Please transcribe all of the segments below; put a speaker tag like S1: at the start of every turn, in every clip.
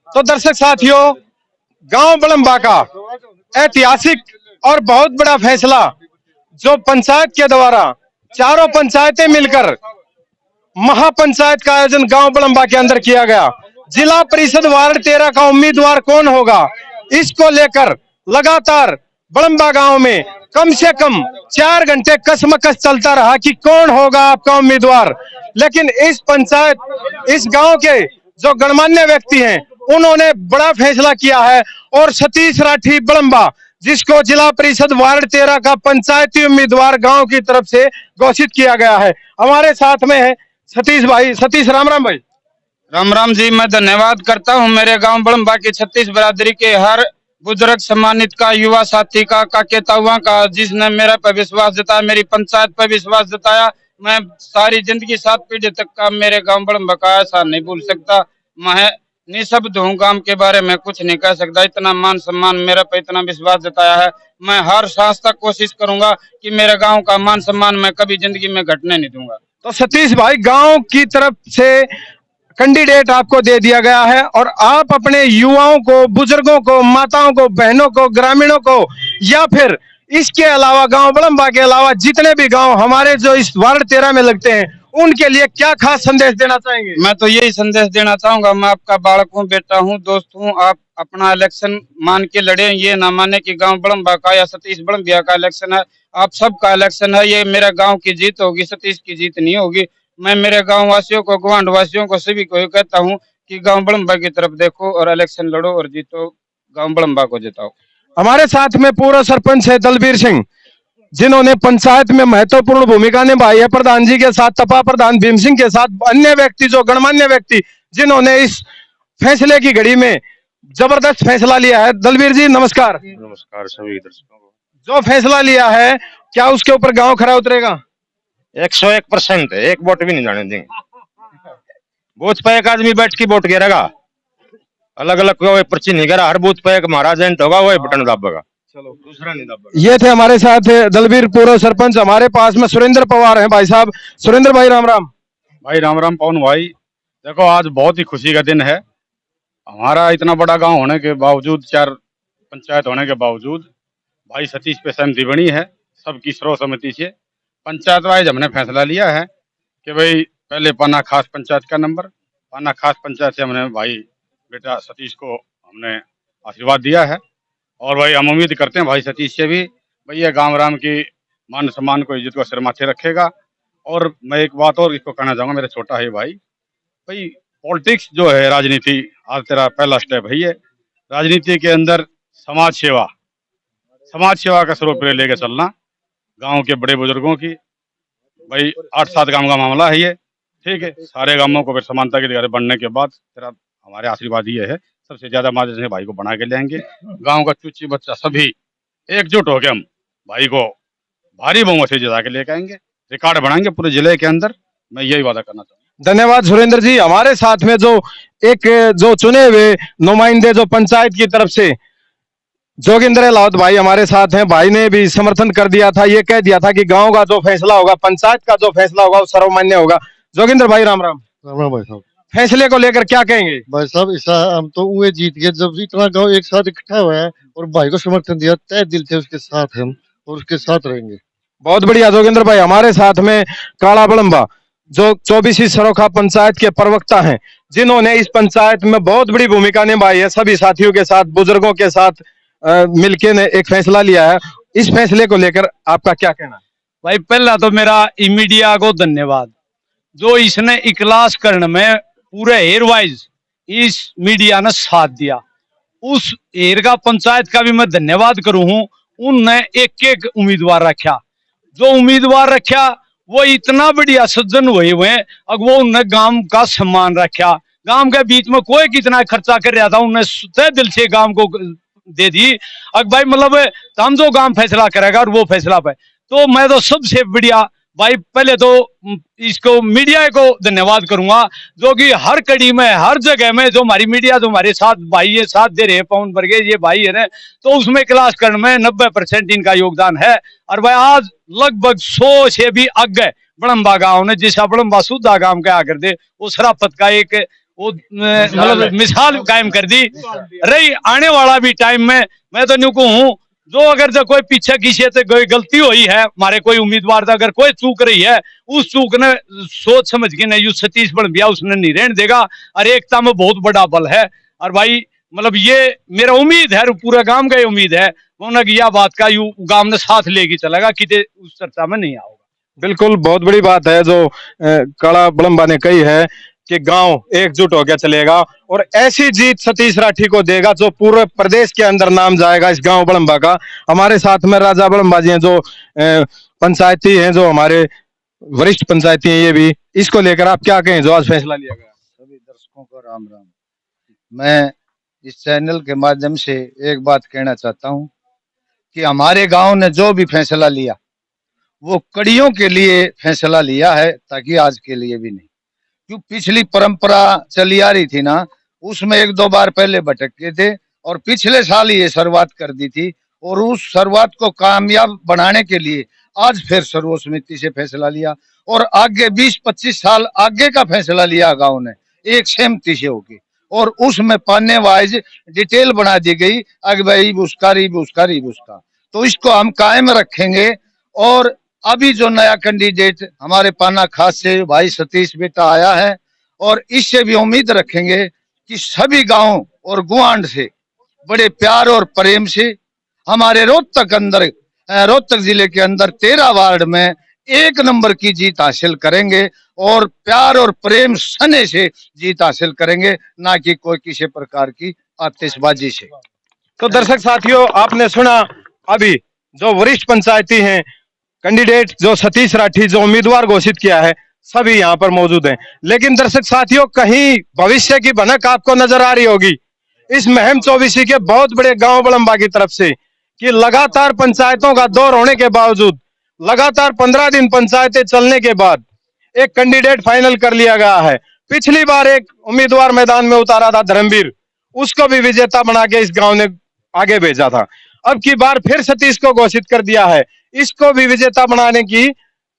S1: तो दर्शक साथियों, गांव बड़ंबा का ऐतिहासिक और बहुत बड़ा फैसला जो पंचायत के द्वारा चारों पंचायतें मिलकर महापंचायत का आयोजन गांव बड़ंबा के अंदर किया गया। जिला परिषद वार्ड 13 का उम्मीदवार कौन होगा, इसको लेकर लगातार बड़ंबा गांव में कम से कम 4 घंटे कसमकस चलता रहा कि कौन होगा आपका उम्मीदवार। लेकिन इस गांव के जो गणमान्य व्यक्ति हैं, उन्होंने बड़ा फैसला किया है और सतीश राठी बड़ंबा, जिसको जिला परिषद वार्ड 13 का पंचायती उम्मीदवार गांव की तरफ से घोषित किया गया है। हमारे साथ में है सतीश भाई। सतीश, राम राम भाई।
S2: राम राम जी। मैं धन्यवाद करता हूं मेरे गांव बड़ंबा की 36 बरादरी के हर बुजुर्ग सम्मानित का, युवा साथी का, काके ताऊआ का, जिसने मेरा पर विश्वास जताया, मेरी पंचायत पर विश्वास जताया। मैं सारी जिंदगी 7 पीढ़ी तक का मेरे गांव बड़ंबा का ऐसा नहीं भूल सकता। मैं निशब्द हूँ, गांव के बारे में कुछ नहीं कह सकता। इतना मान सम्मान, मेरे पे इतना विश्वास जताया है। मैं हर सांस तक कोशिश करूंगा कि मेरे गाँव का मान सम्मान मैं कभी जिंदगी में घटने नहीं दूंगा।
S1: तो सतीश भाई, गांव की तरफ से कैंडिडेट आपको दे दिया गया है और आप अपने युवाओं को, बुजुर्गों को, माताओं को, बहनों को, ग्रामीणों को, या फिर इसके अलावा गांव बड़ंबा के अलावा जितने भी गांव हमारे जो इस वार्ड 13 में लगते हैं, उनके लिए क्या खास संदेश देना चाहेंगे?
S2: मैं तो यही संदेश देना चाहूंगा, मैं आपका बालक हूँ, बेटा हूँ, दोस्त हूँ। आप अपना इलेक्शन मान के लड़े, ये ना माने कि गांव बड़ंबा का या सतीश बड़ंबिया का इलेक्शन है। आप सबका इलेक्शन है। ये मेरे गांव की जीत होगी, सतीश की जीत नहीं होगी। मैं मेरे गांव वासियों को, गवांड वासियों को, सभी को कहता हूँ कि गांव बड़ंबा की तरफ देखो और इलेक्शन लड़ो और जीतो, गांव बड़ंबा को जिताओ।
S1: हमारे साथ में पूर्व सरपंच है दलबीर सिंह, जिन्होंने पंचायत में महत्वपूर्ण भूमिका निभाई है। प्रधान जी के साथ, तपा प्रधान भीम सिंह के साथ अन्य व्यक्ति, जो गणमान्य व्यक्ति, जिन्होंने इस फैसले की घड़ी में जबरदस्त फैसला लिया है। दलबीर जी नमस्कार।
S3: नमस्कार सभी दर्शकों को।
S1: जो फैसला लिया है, क्या उसके ऊपर गांव खरा उतरेगा?
S3: 101% है, एक वोट भी नहीं जाने देंगे। बूथ पे एक आदमी बैठ के वोट गिरेगा, अलग अलग कोई पर्ची नहीं गिरा, हर बूथ पे एक महाराज एजेंट होगा, वही बटन दबाएगा, चलो दूसरा नहीं दबाएगा।
S1: ये थे हमारे साथ दलबीर पूर्व सरपंच। हमारे पास में सुरेंद्र पवार हैं। भाई साहब, सुरेंद्र भाई राम राम।
S4: भाई राम राम पवन भाई। देखो, आज बहुत ही खुशी का दिन है। हमारा इतना बड़ा गांव होने के बावजूद, 4 पंचायत होने के बावजूद, भाई सतीश पे सहमति बनी है सबकी सर्वसम्मति से। पंचायत वाइज हमने फैसला लिया है कि भाई पहले पाना खास पंचायत का नंबर, पाना खास पंचायत से हमने भाई बेटा सतीश को हमने आशीर्वाद दिया है। और भाई हम उम्मीद करते हैं भाई सतीश से भी, भैया गांव राम की मान सम्मान को, इज्जत को सिर माथे रखेगा। और मैं एक बात और इसको कहना चाहूँगा, मेरा छोटा है भाई पॉलिटिक्स जो है, राजनीति, आज तेरा पहला स्टेप है ये। राजनीति के अंदर समाज सेवा का स्वरूप लेके चलना, गांव के बड़े बुजुर्गों की, भाई 8-7 गांव का मामला है ये, ठीक है। सारे गांवों को फिर समानता के अधिकारी बनने के बाद तेरा हमारे आशीर्वाद ये है, सबसे ज्यादा मार्जिन से भाई को बना के लेंगे। गांव का चुच्ची बच्चा सभी एकजुट होकर हम भाई को भारी बहुमत से जिता के लेके आएंगे, रिकॉर्ड बनाएंगे पूरे जिले के अंदर। मैं यही वादा करना चाहूँगा।
S1: धन्यवाद सुरेंद्र जी। हमारे साथ में जो चुने हुए नुमाइंदे जो पंचायत की तरफ से, जोगिंदर लाउद भाई हमारे साथ हैं। भाई ने भी समर्थन कर दिया था, ये कह दिया था कि गांव का जो फैसला होगा, पंचायत का जो फैसला होगा, वो सर्वमान्य होगा। जोगिंदर भाई राम राम।
S5: राम राम भाई साहब।
S1: फैसले को लेकर क्या कहेंगे?
S5: भाई साहब, ऐसा हम तो वो जीत गए जब इतना गांव एक साथ इकट्ठा हुआ है और भाई को समर्थन दिया, तय दिल से उसके साथ हम और उसके साथ रहेंगे।
S1: बहुत बढ़िया जोगिंदर भाई। हमारे साथ में काला बड़ंबा, जो 24 सरोखा पंचायत के प्रवक्ता हैं, जिन्होंने इस पंचायत में बहुत बड़ी भूमिका निभाई है। सभी साथियों के साथ, बुजुर्गों के साथ मिलके ने एक फैसला लिया है। इस फैसले को लेकर आपका क्या कहना है?
S6: भाई पहला तो मेरा मीडिया को धन्यवाद, जो इसने इकलास करने में पूरे हेयर वाइज इस मीडिया ने साथ दिया। उस हेयर का पंचायत का भी मैं धन्यवाद करूं हूं। उनने एक उम्मीदवार रखा, जो उम्मीदवार रखा वो इतना बढ़िया सज्जन हुए अब वो उनने गांव का सम्मान रखा। गांव के बीच में कोई कितना खर्चा कर रहा था, उनने तय दिल से गांव को दे दी। अब भाई मतलब हम जो गांव फैसला करेगा और वो फैसला पे, तो मैं तो सबसे बढ़िया भाई पहले तो इसको मीडिया को धन्यवाद करूंगा, जो कि हर कड़ी में, हर जगह में जो हमारी मीडिया, जो हमारे साथ भाई ये साथ दे रहे हैं, पवन वर्गे ये भाई है ना, तो उसमें क्लास करने में 90% इनका योगदान है। और भाई आज लगभग 100 से भी आगे बड़ंबा गांव ने, जिसा बड़ंबा सुधा गांव कहा करते, वो शराफत का एक वो मतलब मिसाल कायम कर दी। रही आने वाला भी टाइम में मैं तो न्यू कहूँ, जो अगर जो कोई पीछे किसी से कोई गलती हुई है, हमारे कोई उम्मीदवार अगर कोई चूक रही है, उस चूक ने सोच समझ के नहीं, सतीश बड़बिया उसने नहीं रहने देगा। और एकता में बहुत बड़ा बल है। और भाई मतलब ये मेरा उम्मीद है, पूरा गांव का ये उम्मीद है उन्होंने यह बात का यू गांव ने साथ लेके चलेगा, किते उस चर्चा में नहीं आओगा।
S1: बिल्कुल, बहुत बड़ी बात है जो काला बड़म्बा ने कही है कि गांव एकजुट होकर चलेगा और ऐसी जीत सतीश राठी को देगा जो पूरे प्रदेश के अंदर नाम जाएगा इस गांव बड़म्बा का। हमारे साथ में राजा बड़म्बा जी हैं जो पंचायती हैं, जो हमारे वरिष्ठ पंचायती हैं। ये भी इसको लेकर आप क्या कहें जो आज फैसला लिया गया?
S7: सभी दर्शकों को राम राम। मैं इस चैनल के माध्यम से एक बात कहना चाहता हूं कि हमारे गांव ने जो भी फैसला लिया वो कड़ियों के लिए फैसला लिया है, ताकि आज के लिए भी नहीं। क्यों पिछली परंपरा चली आ रही थी ना, उसमें एक दो बार पहले भटक गए थे और पिछले साल ये शुरुआत कर दी थी, और उस शुरुआत को कामयाब बनाने के लिए आज फिर सर्वसम्मति से फैसला लिया और आगे 20-25 साल आगे का फैसला लिया गांव ने एक सहमति से होगी। और उसमें पाने वाइज डिटेल बना दी गई, अग भाई उसका तो इसको हम कायम रखेंगे। और अभी जो नया कैंडिडेट हमारे पाना खास से भाई सतीश बेटा आया है, और इससे भी उम्मीद रखेंगे कि सभी गांव और गुआंड से बड़े प्यार और प्रेम से हमारे रोहतक जिले के अंदर 13 वार्ड में 1 नंबर की जीत हासिल करेंगे और प्यार और प्रेम सने से जीत हासिल करेंगे, ना कि कोई किसी प्रकार की आतिशबाजी से।
S1: तो दर्शक साथियों, आपने सुना अभी जो वरिष्ठ पंचायती हैं, कैंडिडेट जो सतीश राठी जो उम्मीदवार घोषित किया है, सभी यहाँ पर मौजूद हैं। लेकिन दर्शक साथियों, कहीं भविष्य की भनक आपको नजर आ रही होगी इस महम 24 के बहुत बड़े गांव बड़म्बा की तरफ से कि लगातार पंचायतों का दौर होने के बावजूद, लगातार 15 दिन पंचायतें चलने के बाद एक कैंडिडेट फाइनल कर लिया गया है। पिछली बार एक उम्मीदवार मैदान में उतारा था धर्मवीर, उसको भी विजेता बना के इस गांव ने आगे भेजा था। अब की बार फिर सतीश को घोषित कर दिया है, इसको भी विजेता बनाने की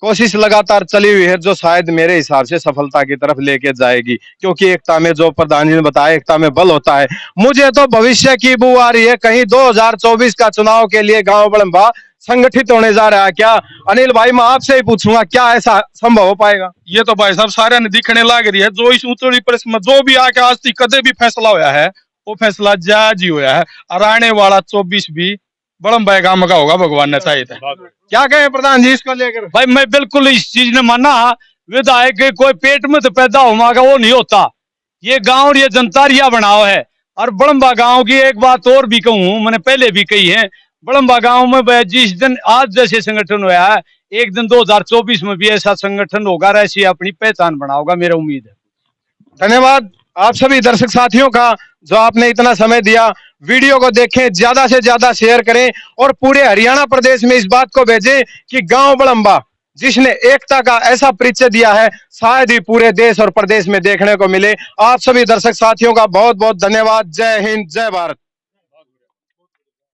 S1: कोशिश लगातार चली हुई है, जो शायद मेरे हिसाब से सफलता की तरफ लेके जाएगी। क्योंकि एकता में, जो प्रधान जी ने बताया, एकता में बल होता है। मुझे तो भविष्य की बू आ रही है, कहीं 2024 का चुनाव के लिए गांव बड़म्बा संगठित होने जा रहा है क्या? अनिल भाई, मैं आपसे ही पूछूंगा, क्या ऐसा संभव हो पाएगा?
S2: ये तो भाई साहब सारे ने दिखने लग रही है। जो इस ऊंची प्रेस में जो भी आके आज तक कदे भी फैसला होया है, वो फैसला जायज ही होया है। और आने वाला 24 भी बड़म्बा गांव का होगा, भगवान ने चाहिए था।
S1: क्या कहें प्रधान जी इसको लेकर?
S6: भाई मैं बिल्कुल इस चीज ने माना, विधायक कोई पेट में तो पैदा होगा वो नहीं होता। ये गांव और ये जनता रिया बनाओ है। और बड़म्बा गांव की एक बात और भी कहूँ, मैंने पहले भी कही है, बड़म्बा गांव में जिस दिन आज जैसे संगठन हुआ है, एक दिन 2024 में भी ऐसा संगठन होगा, ऐसी अपनी पहचान बनाओगा, मेरा उम्मीद है।
S1: धन्यवाद आप सभी दर्शक साथियों का जो आपने इतना समय दिया। वीडियो को देखें, ज्यादा से ज्यादा शेयर करें और पूरे हरियाणा प्रदेश में इस बात को भेजें कि गांव बड़म्बा जिसने एकता का ऐसा परिचय दिया है, शायद ही पूरे देश और प्रदेश में देखने को मिले। आप सभी दर्शक साथियों का बहुत बहुत धन्यवाद। जय हिंद, जय भारत।